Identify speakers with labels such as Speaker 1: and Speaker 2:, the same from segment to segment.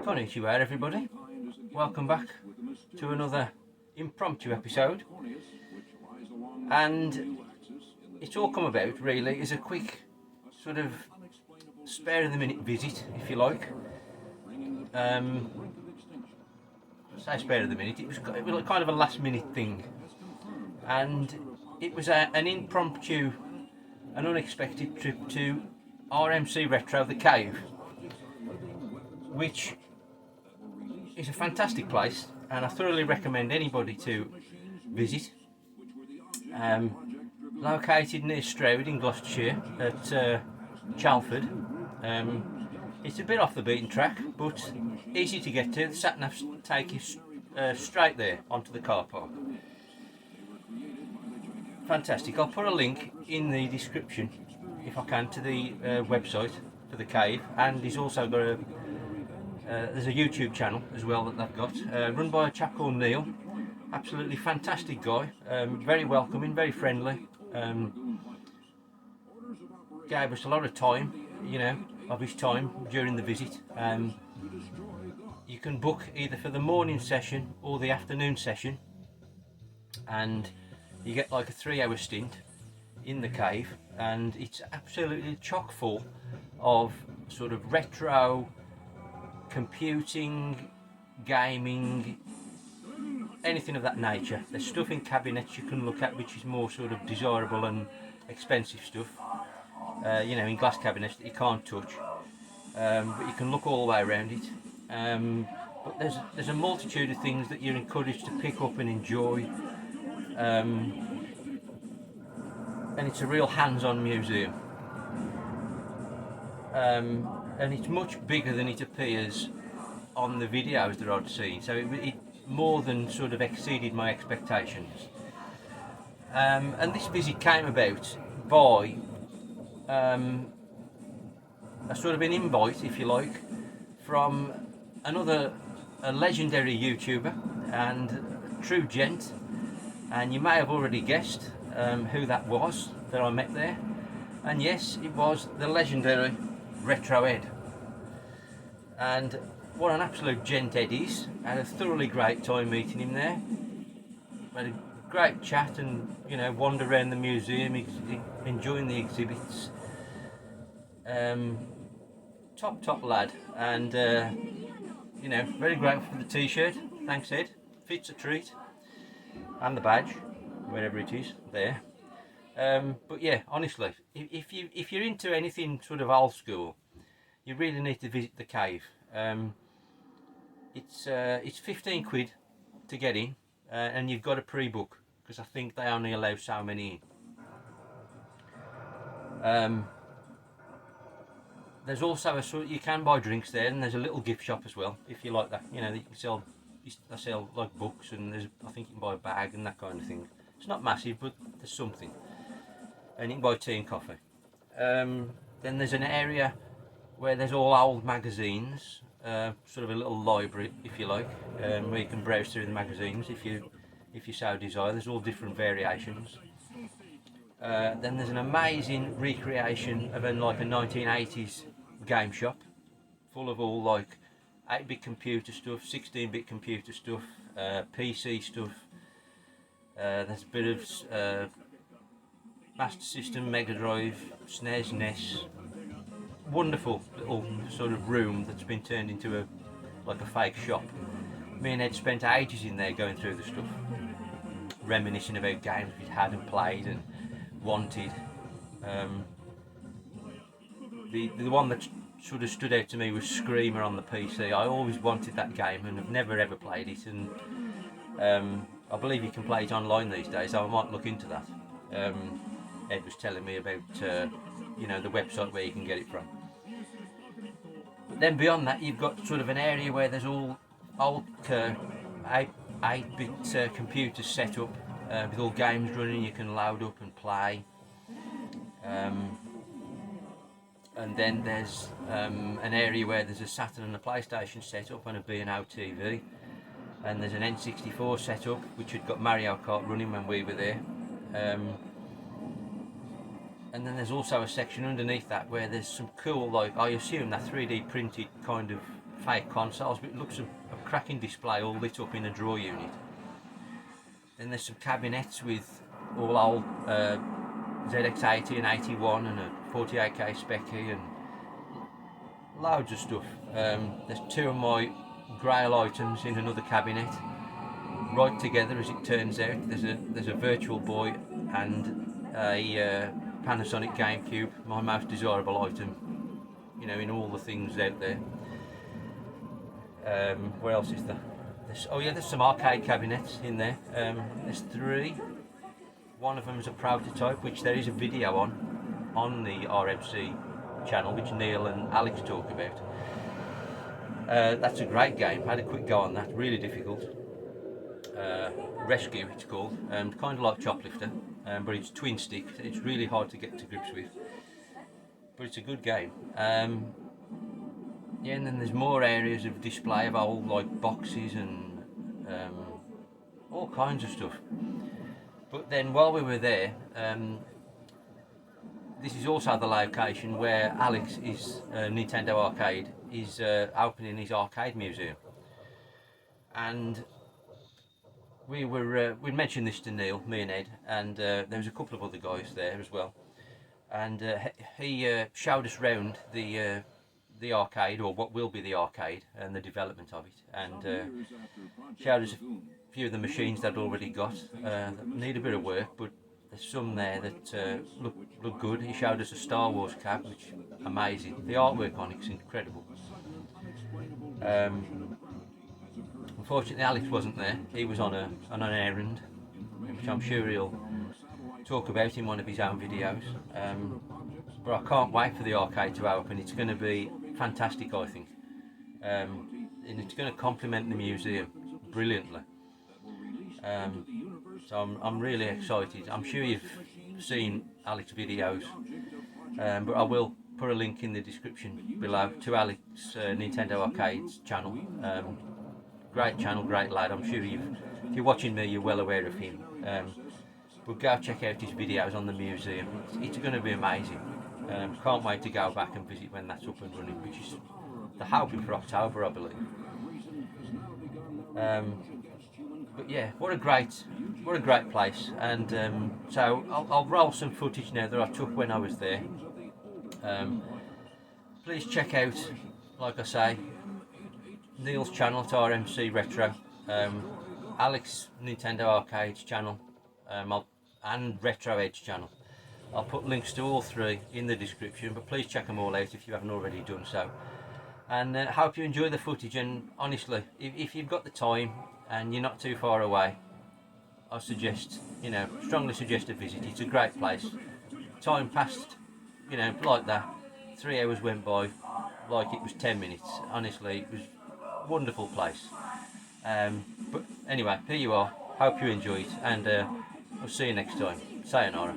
Speaker 1: Konnichiwa everybody, welcome back to another impromptu episode, and it's all come about really as a quick sort of spare of the minute visit, if you like. Say spare of the minute, it was kind of a last minute thing, and it was an impromptu, an unexpected trip to RMC Retro, the cave, which is a fantastic place and I thoroughly recommend anybody to visit. Located near Stroud in Gloucestershire at Chalford. It's a bit off the beaten track but easy to get to. The sat-navs take you straight there onto the car park. Fantastic. I'll put a link in the description if I can to the website for the cave, and he's also got there's a YouTube channel as well that they've got, run by a chap called Neil. Absolutely fantastic guy, very welcoming, very friendly. Gave us a lot of time, of his time during the visit. You can book either for the morning session or the afternoon session, and you get like a 3-hour stint in the cave, and it's absolutely chock full of sort of retro computing, gaming, anything of that nature. There's stuff in cabinets you can look at which is more sort of desirable and expensive stuff, in glass cabinets that you can't touch, but you can look all the way around it. But there's a multitude of things that you're encouraged to pick up and enjoy, and it's a real hands-on museum. And it's much bigger than it appears on the videos that I'd seen, so it more than sort of exceeded my expectations. And this visit came about by a sort of an invite, if you like, from a legendary YouTuber and a true gent, and you may have already guessed who that was that I met there. And yes, it was the legendary Retro Ed, and what an absolute gent Ed is. I had a thoroughly great time meeting him there. We had a great chat and wander around the museum, enjoying the exhibits. Top lad, and very grateful for the t-shirt. Thanks Ed, fits a treat, and the badge, wherever it is there. But yeah, honestly, if you're into anything sort of old school, you really need to visit the cave. It's 15 quid to get in, and you've got to pre-book because I think they only allow so many in. There's also you can buy drinks there, and there's a little gift shop as well if you like that. You can sell. They sell like books, and I think you can buy a bag and that kind of thing. It's not massive, but there's something. And you can buy tea and coffee. Then there's an area where there's all old magazines, sort of a little library, if you like, where you can browse through the magazines if you so desire. There's all different variations. Then there's an amazing recreation of a 1980s game shop, full of all like 8-bit computer stuff, 16-bit computer stuff, PC stuff. There's a bit of Master System, Mega Drive, SNES, NES. Wonderful little sort of room that's been turned into a fake shop. Me and Ed spent ages in there going through the stuff, reminiscing about games we'd had and played and wanted. The one that sort of stood out to me was Screamer on the PC. I always wanted that game and have never ever played it, and I believe you can play it online these days, so I might look into that. Ed was telling me about the website where you can get it from. But then beyond that, you've got sort of an area where there's all old 8-bit computers set up with all games running. You can load up and play. And then there's an area where there's a Saturn and a PlayStation set up and a B&O TV. And there's an N64 set up which had got Mario Kart running when we were there. and then there's also a section underneath that where there's some cool, like, I assume that 3D printed kind of fake consoles, but it looks a cracking display all lit up in a drawer unit. Then there's some cabinets with all old ZX80 and 81 and a 48k Specky and loads of stuff. There's two of my Grail items in another cabinet, right together as it turns out. There's a Virtual Boy and a Panasonic GameCube, my most desirable item, you know, in all the things out there. What else is there? There's some arcade cabinets in there. There's three. One of them is a prototype, which there is a video on the RMC channel, which Neil and Alex talk about. That's a great game. I had a quick go on that. Really difficult. Rescue, it's called. Kind of like Choplifter, but it's twin stick. It's really hard to get to grips with, but it's a good game. Yeah, and then there's more areas of display of old, like, boxes and all kinds of stuff. But then while we were there, this is also the location where Alex is Nintendo Arcade is opening his arcade museum, and we mentioned this to Neil, me and Ed, and there was a couple of other guys there as well, and he showed us round the arcade, or what will be the arcade, and the development of it, and showed us a few of the machines they'd already got that need a bit of work, but there's some there that look good. He showed us a Star Wars cap, which is amazing. The artwork on it's incredible. Unfortunately, Alex wasn't there. He was on an errand, which I'm sure he'll talk about in one of his own videos. But I can't wait for the arcade to open. It's going to be fantastic, I think, and it's going to complement the museum brilliantly. So I'm really excited. I'm sure you've seen Alex's videos, but I will put a link in the description below to Alex Nintendo Arcade's channel. Great channel, great lad. I'm sure if you're watching me, you're well aware of him. But go check out his videos on the museum. It's going to be amazing. Can't wait to go back and visit when that's up and running, which is the hoping for October, I believe. But yeah, what a great place. And so I'll roll some footage now that I took when I was there. Please check out, like I say, Neil's channel at RMC Retro, Alex Nintendo Arcade's channel, and Retro Edge channel. I'll put links to all three in the description, but please check them all out if you haven't already done so. And hope you enjoy the footage, and honestly, if you've got the time and you're not too far away, I suggest, strongly suggest a visit. It's a great place. Time passed, like that. 3 hours went by like it was 10 minutes. Honestly, it was a wonderful place. But anyway, here you are. Hope you enjoy it, and I'll see you next time. Sayonara.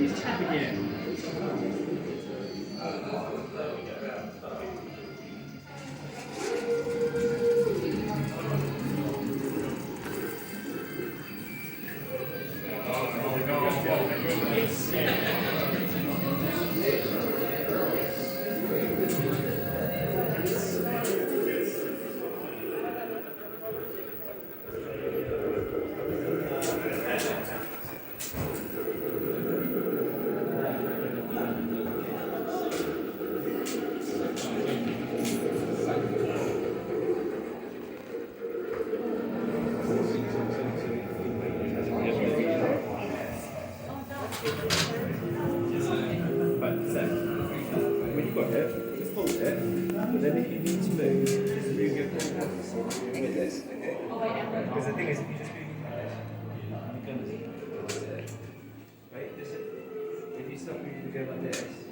Speaker 2: It's chap again. When you've got it, just hold it, but then if you need to move, just move your with this. Because the thing is, if you just move your right, if you stop moving and go like this,